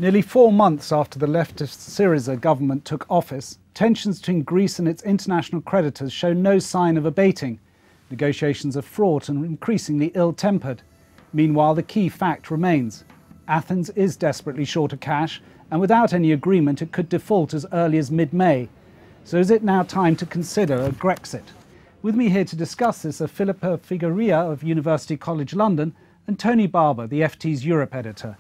Nearly 4 months after the leftist Syriza government took office, tensions between Greece and its international creditors show no sign of abating. Negotiations are fraught and increasingly ill-tempered. Meanwhile, the key fact remains. Athens is desperately short of cash, and without any agreement it could default as early as mid-May. So is it now time to consider a Grexit? With me here to discuss this are Filipa Figueria of University College London and Tony Barber, the FT's Europe editor.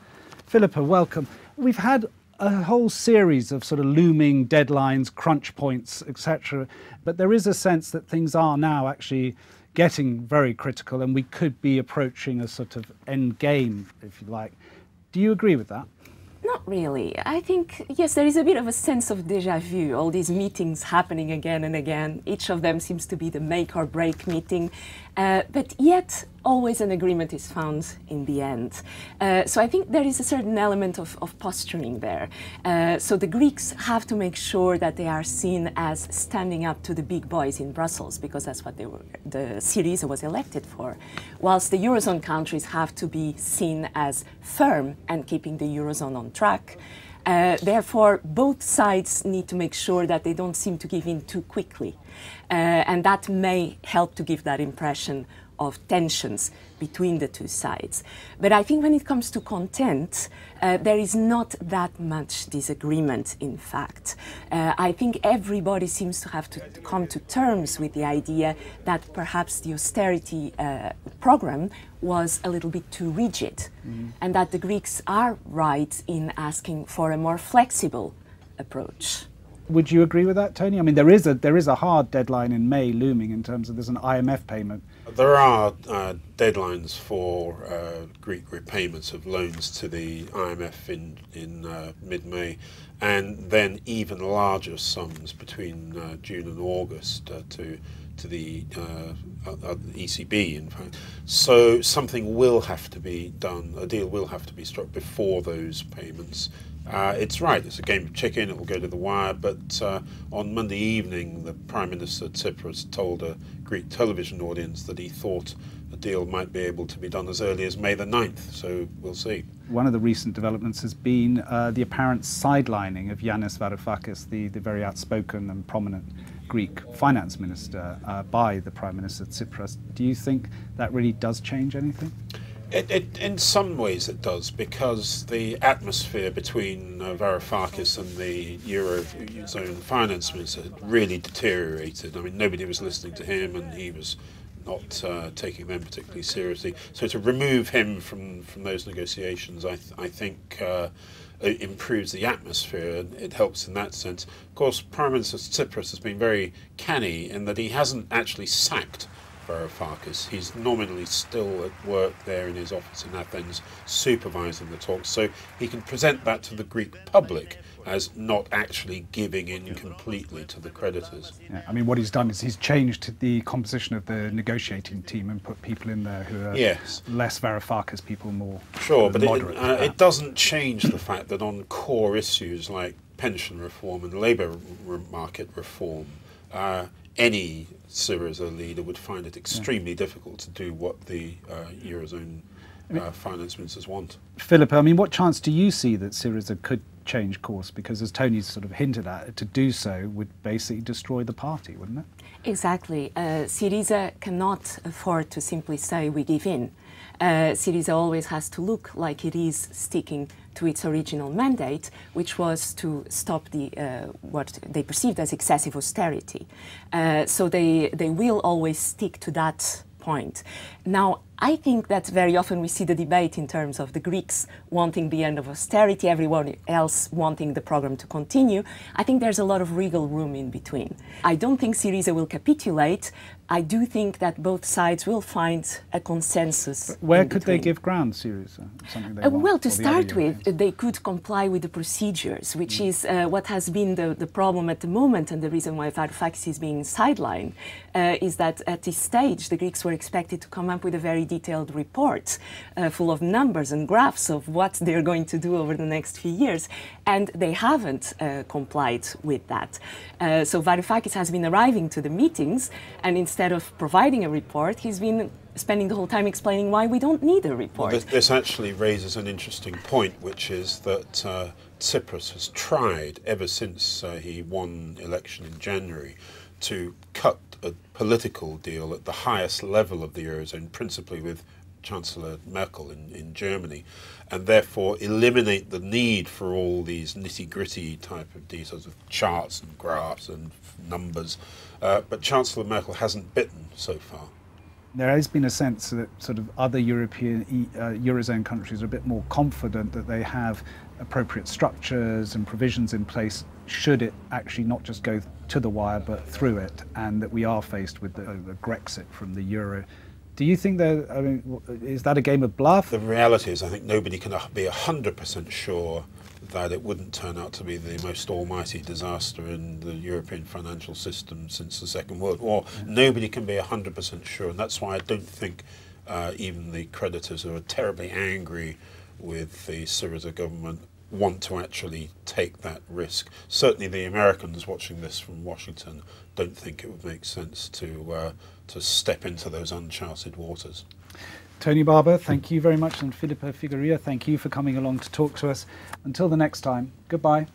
Filipa, welcome. We've had a whole series of sort of looming deadlines, crunch points, etc. But there is a sense that things are now actually getting very critical and we could be approaching a sort of end game, if you like. Do you agree with that? Not really. I think, yes, there is a bit of a sense of déjà vu, all these meetings happening again and again. Each of them seems to be the make or break meeting, but yet always an agreement is found in the end. So I think there is a certain element of posturing there. So the Greeks have to make sure that they are seen as standing up to the big boys in Brussels, because that's what the Syriza was elected for, whilst the Eurozone countries have to be seen as firm and keeping the Eurozone on track. Therefore, both sides need to make sure that they don't seem to give in too quickly. And that may help to give that impression of tensions between the two sides. But I think when it comes to content, there is not that much disagreement, in fact. I think everybody seems to have to come to terms with the idea that perhaps the austerity program was a little bit too rigid, and that the Greeks are right in asking for a more flexible approach. Would you agree with that, Tony? I mean, there is a hard deadline in May looming in terms of there's an IMF payment. There are deadlines for Greek repayments of loans to the IMF in mid-May, and then even larger sums between June and August to the ECB, in fact. So something will have to be done, a deal will have to be struck before those payments. It's right, it's a game of chicken, it will go to the wire, but on Monday evening the Prime Minister Tsipras told a Greek television audience that he thought a deal might be able to be done as early as May the 9th, so we'll see. One of the recent developments has been the apparent sidelining of Yanis Varoufakis, the very outspoken and prominent Greek finance minister, by the Prime Minister Tsipras. Do you think that really does change anything? In some ways it does, because the atmosphere between Varoufakis and the Eurozone finance minister really deteriorated. I mean, nobody was listening to him and he was not taking them particularly seriously. So to remove him from those negotiations, I think it improves the atmosphere. It helps in that sense. Of course, Prime Minister Tsipras has been very canny in that he hasn't actually sacked Varoufakis. He's nominally still at work there in his office in Athens, supervising the talks, so he can present that to the Greek public as not actually giving in completely to the creditors. Yeah, I mean, what he's done is he's changed the composition of the negotiating team and put people in there who are less Varoufakis, people more but moderate. It doesn't change the fact that on core issues like pension reform and labour market reform, any Syriza leader would find it extremely difficult to do what the Eurozone finance ministers want. Filipa, I mean, what chance do you see that Syriza could change course? Because as Tony's sort of hinted at, to do so would basically destroy the party, wouldn't it? Exactly. Syriza cannot afford to simply say we give in. Syriza always has to look like it is sticking to its original mandate, which was to stop the what they perceived as excessive austerity. So they will always stick to that point. Now, I think that very often we see the debate in terms of the Greeks wanting the end of austerity, everyone else wanting the program to continue. I think there's a lot of wriggle room in between. I don't think Syriza will capitulate. I do think that both sides will find a consensus. But where could they give ground, Syriza? Well, to start with, they could comply with the procedures, which is what has been the problem at the moment, and the reason why Varoufakis is being sidelined, is that at this stage the Greeks were expected to come up with a very detailed report full of numbers and graphs of what they're going to do over the next few years, and they haven't complied with that. So Varoufakis has been arriving to the meetings, and instead of providing a report, he's been spending the whole time explaining why we don't need a report. Well, this actually raises an interesting point, which is that Tsipras has tried ever since he won election in January to cut a political deal at the highest level of the Eurozone, principally with Chancellor Merkel in Germany, and therefore eliminate the need for all these nitty-gritty type of details of charts and graphs and numbers. But Chancellor Merkel hasn't bitten so far. There has been a sense that sort of other European Eurozone countries are a bit more confident that they have appropriate structures and provisions in place should it actually not just go to the wire but through it, and that we are faced with the Grexit from the euro. Do you think that, I mean, is that a game of bluff? The reality is I think nobody can be 100% sure that it wouldn't turn out to be the most almighty disaster in the European financial system since the Second World War. Nobody can be 100% sure, and that's why I don't think even the creditors who are terribly angry with the Syriza government want to actually take that risk. Certainly the Americans watching this from Washington don't think it would make sense to step into those uncharted waters. Tony Barber, thank you very much, and Filipa Figueria, thank you for coming along to talk to us. Until the next time, goodbye.